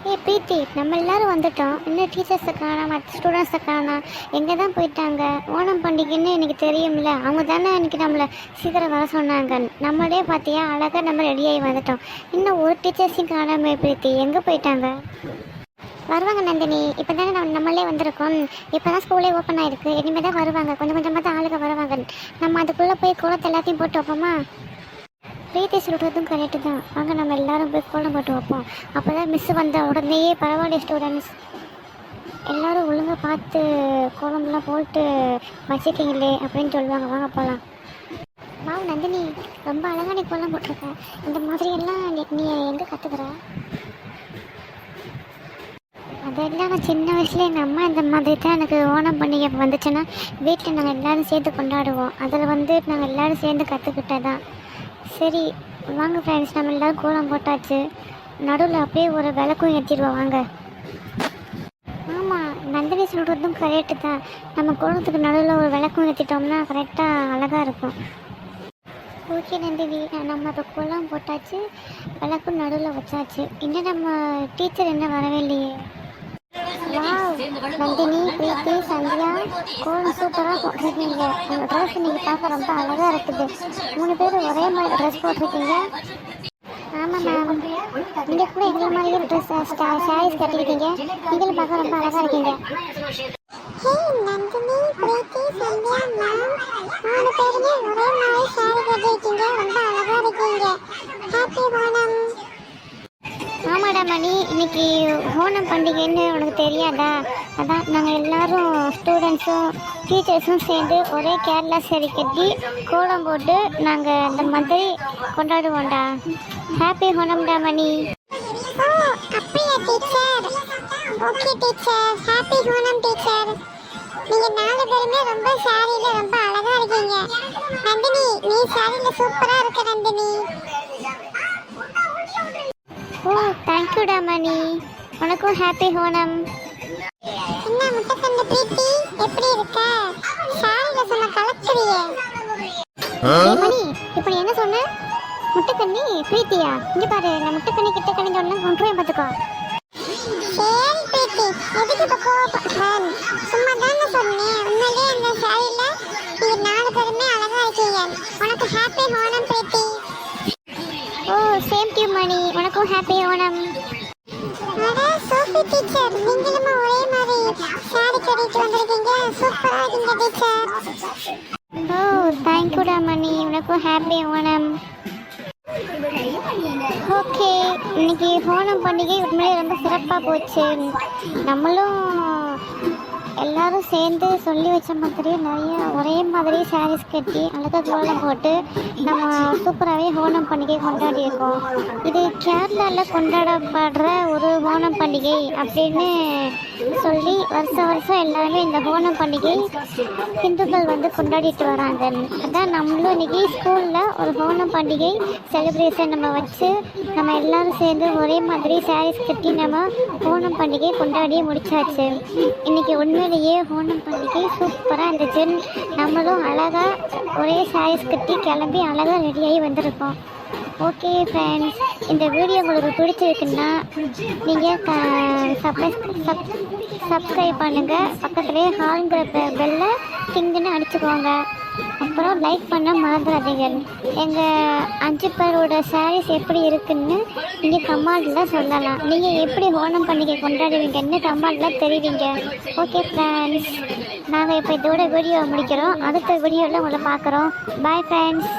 பிரீத்தி, நம்ம எல்லாரும் வந்துட்டோம். இன்னும் டீச்சர்ஸை காணோம், மற்ற ஸ்டூடெண்ட்ஸை காணோம். எங்கே தான் போயிட்டாங்க? ஓணம் பண்டிகைன்னு எனக்கு தெரியும்ல, அவங்க தானே இன்னைக்கு நம்மளை சீக்கிரம் வர சொன்னாங்க. நம்மளே பார்த்தியா அழகாக நம்ம ரெடியாகி வந்துட்டோம். இன்னும் ஒரு டீச்சர்ஸையும் காணாமே பிரீத்தி, எங்கே போயிட்டாங்க? வருவாங்க நந்தினி, இப்போ தானே நம்மளே வந்திருக்கோம். இப்போ தான் ஸ்கூலே ஓப்பன் ஆகிருக்கு, இனிமேல் தான் வருவாங்க. கொஞ்சம் கொஞ்சமாக தான் ஆளுங்க வருவாங்க. நம்ம அதுக்குள்ளே போய் கோலத்தை எல்லாத்தையும் போட்டு வைப்போமா? பிரீத்தி சொல்கிறதும் கரெக்டு தான். வாங்க நம்ம எல்லாரும் போய் கோலம் போட்டு வைப்போம். அப்போ தான் மிஸ்ஸு வந்த உடனேயே பரவாயில்ல ஸ்டூடெண்ட்ஸ் எல்லோரும் ஒழுங்காக பார்த்து கோலம்லாம் போட்டு வச்சுக்கிங்களே அப்படின்னு சொல்லுவாங்க. வாங்க போகலாம். வா நந்தினி, ரொம்ப அழகாக நீ கோலம் போட்டிருக்க. இந்த மாதிரியெல்லாம் நீ எங்கே கற்றுக்குற? அதெல்லாம் நான் சின்ன வயசுல எங்கள் அம்மா இந்த மாதிரி தான் எனக்கு ஓணம் பண்டிகை வந்துச்சுன்னா வீட்டில் நாங்கள் எல்லோரும் சேர்ந்து கொண்டாடுவோம். அதில் நாங்கள் எல்லோரும் சேர்ந்து கற்றுக்கிட்டதான். சரி வாங்க ஃப்ரெண்ட்ஸ், நம்ம எல்லோரும் கோலம் போட்டாச்சு. நடுவில் அப்படியே ஒரு விளக்கும் ஏற்றிடுவோம் வாங்க. ஆமாம், நந்தினி சொல்கிறதும் கரெக்டு தான். நம்ம கோலத்துக்கு நடுவில் ஒரு விளக்கும் ஏற்றிட்டோம்னா கரெக்டாக அழகாக இருக்கும். ஓகே நந்தினி, நம்ம இப்போ கோலம் போட்டாச்சு, விளக்கும் நடுவில் வச்சாச்சு. இன்னும் நம்ம டீச்சர் என்ன வரவே இல்லையே. நந்தினி, பிரீத்தி, சந்தியா, கோலம் சூப்பராக போட்டிருக்கீங்க. உங்கள் ட்ரெஸ் நீங்கள் பார்க்க ரொம்ப அழகாக இருக்குது. 3 பேர் ஒரே மாதிரி ட்ரெஸ் போட்டிருக்கீங்க. ஆமாம் மேம், நீங்கள் கூட எங்களை மாதிரியே ட்ரெஸ் சாரீஸ் கட்டிருக்கீங்க. நீங்களும் பார்க்க ரொம்ப அழகாக இருக்கீங்க. நந்தினி, பிரீத்தி, சந்தியா மேம் 3 பேருமே ஒரே மாதிரி சாரி கட்டிருக்கீங்க. ரொம்ப அழகாக இருக்கீங்க. ஹாப்பி ஓணம். ஆமாடா மணி, இன்னைக்கு ஓணம் பண்டிகைன்னு உனக்கு தெரியாதா? அதான் நாங்கள் எல்லாரும் ஸ்டூடெண்ட்ஸும் டீச்சர்ஸும் சேர்ந்து ஒரே கேரளா சரி கட்டி கோலம் போட்டு நாங்கள் இந்த மாதிரி கொண்டாடுவோம்டா. ஹாப்பி ஓணம்டா மணி. அப்படியா teacher? Okay teacher, happy Onam teacher. நீங்கள் 4 பேருமே ரொம்ப சாரியில் ரொம்ப அழகாக இருக்கீங்க. நந்தினி, நீ சாரியில் சூப்பராக இருக்க நந்தினி. ஓ தேங்க்யூடா மணி, உனக்கும் ஹாப்பி ஓணம். என்ன முட்டைக்கண்ணு பிரீத்தி, எப்படி இருக்க? சாரியில் சொன்ன கலக்குறியே மணி. இப்போ நீ என்ன சொன்ன? முட்டைக்கண்ணி பிரீத்தியா? இங்கே பாரு, நான் முட்டைக்கண்ணி கிட்ட கண்ணி சொன்னா ஒன்றையும் பார்த்துக்கோ. சரி பிரீத்தி, எதுக்கு இப்போ கோவப்படுறேன்? சும்மா தானே சொன்னேன். உண்மையிலே அந்த சாரியில் நீங்கள் 4 பேருமே அழகாக இருக்கீங்க. உனக்கு happy Onam Preethi. Oh same to Mani, உனக்கும் ஹாப்பி ஓணம். அட சோஃபி டீச்சர், நீங்களும் ஒரே மாதிரி சாரி கட்டிட்டு வந்திருக்கீங்க. சூப்பரா இருக்கீங்க டீச்சர். ஓ தேங்க்யூடா மணி, உனக்கும் ஹாப்பி ஓணம். ஓகே, இன்னைக்கு ஓணம் பண்டிகை உண்மையிலே ரொம்ப சிறப்பாக போச்சு. நம்மளும் எல்லாரும் சேர்ந்து சொல்லி வச்ச மாதிரி நிறைய ஒரே மாதிரி சாரீஸ் கட்டி அழகாக கோலம் போட்டு நம்ம சூப்பராகவே ஓணம் பண்டிகை கொண்டாடியிருக்கோம். இது கேரளாவில் கொண்டாடப்படுற ஒரு ஓணம் பண்டிகை அப்படின்னு சொல்லி வருஷம் எல்லாருமே இந்த ஓணம் பண்டிகை ஹிந்துக்கள் கொண்டாடிட்டு வராங்க. அதான் நம்மளும் இன்னைக்கு ஸ்கூலில் ஒரு ஓணம் பண்டிகை செலிப்ரேஷன் நம்ம வச்சு நம்ம எல்லாரும் சேர்ந்து ஒரே மாதிரி சாரீஸ் கட்டி நம்ம ஓணம் பண்டிகை கொண்டாடி முடிச்சாச்சு. இன்னைக்கு உண்மையிலேயே ஓணம் பண்டிகை சூப்பராக இருந்துச்சு. நம்மளும் அழகாக ஒரே சாரீஸ் கட்டி கிளம்பி அழகாக ரெடியாகி வந்திருக்கோம். ஓகே ஃப்ரெண்ட்ஸ், இந்த வீடியோ உங்களுக்கு பிடிச்சிருக்குன்னா நீங்கள் சப்ஸ்கிரைப் பண்ணுங்கள். பக்கத்துலேயே ஹால்ங்கிற பெல்லை டிங்குன்னு அடிச்சுக்கோங்க. அப்புறம் லைக் பண்ண மறந்துடாதீங்க. எங்கள் 5 பேரோட சாரீஸ் எப்படி இருக்குன்னு நீங்கள் கமெண்டில் சொல்லலாம். நீங்கள் எப்படி ஓணம் பண்டிகை கொண்டாடுவீங்கன்னு கமெண்டில் தெரிவிங்க. ஓகே ஃப்ரெண்ட்ஸ், நாங்கள் இப்போ இதோட வீடியோவை முடிக்கிறோம். அடுத்த வீடியோவில் உங்களை பார்க்குறோம். Bye friends.